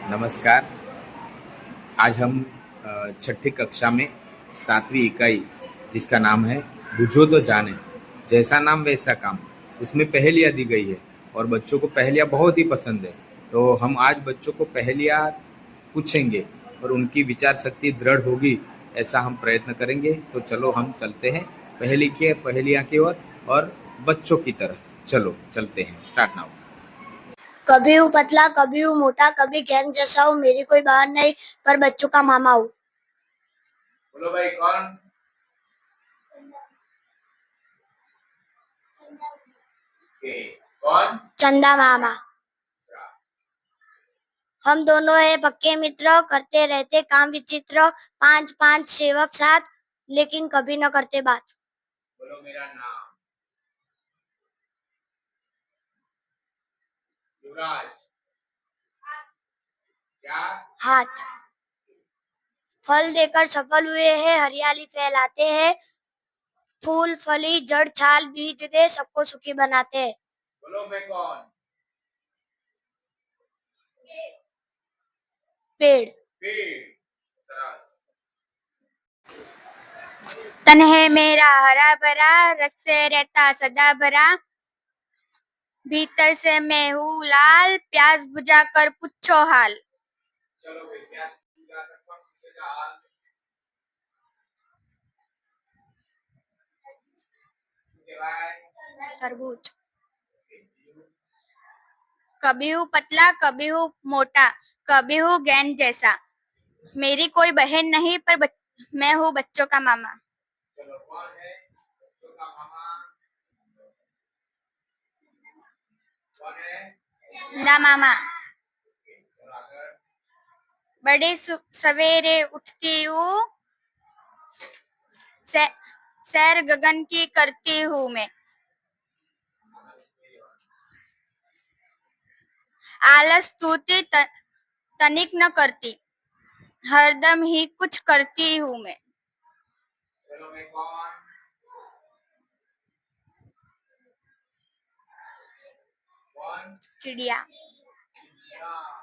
नमस्कार। आज हम छठी कक्षा में 7वीं इकाई जिसका नाम है बुझो तो जाने, जैसा नाम वैसा काम, उसमें पहेलियाँ दी गई है और बच्चों को पहेलियाँ बहुत ही पसंद है। तो हम आज बच्चों को पहेलियाँ पूछेंगे और उनकी विचार शक्ति दृढ़ होगी, ऐसा हम प्रयत्न करेंगे। तो चलो हम चलते हैं पहेलियाँ की ओर और बच्चों की तरह। चलो चलते हैं, स्टार्ट नाउ। कभी हूँ पतला, कभी हूँ मोटा, कभी गैंग जैसा हूँ, मेरी कोई बाहर नहीं पर बच्चों का मामा हूँ। बोलो भाई, कौन? कौन? चंदा मामा। हम दोनों है पक्के मित्र, करते रहते काम विचित्र, 5-5 सेवक साथ, लेकिन कभी न करते बात। बोलो मेरा नाम। युवराज। क्या? हाथ। फल देकर सफल हुए हैं, हरियाली फैलाते हैं, फूल फली जड़ छाल बीज दे सबको सुखी बनाते हैं। बोलो मैं कौन? पेड़। पेड़। सरस। तन है मेरा हरा भरा, रस से रहता सदा भरा, भीतर से मैं हूँ लाल, प्यास बुझा कर पूछो हाल। चलो भाई, क्या पूजा करता हूँ पूछेगा हाल। तरबूज। कभी हूँ पतला, कभी हूँ मोटा, कभी हूँ गेंद जैसा, मेरी कोई बहन नहीं पर मैं हूँ बच्चों का मामा। चलो, कौन है बच्चों का मामा? कौन है? ना मामा। चलो आगे। बड़े सवेरे उठती हूँ, सैर गगन की करती हूँ मैं, आलस स्तुति तनिक न करती, हरदम ही कुछ करती हूँ मैं। चलो मैं कौन? कौन? चिड़िया। हाँ,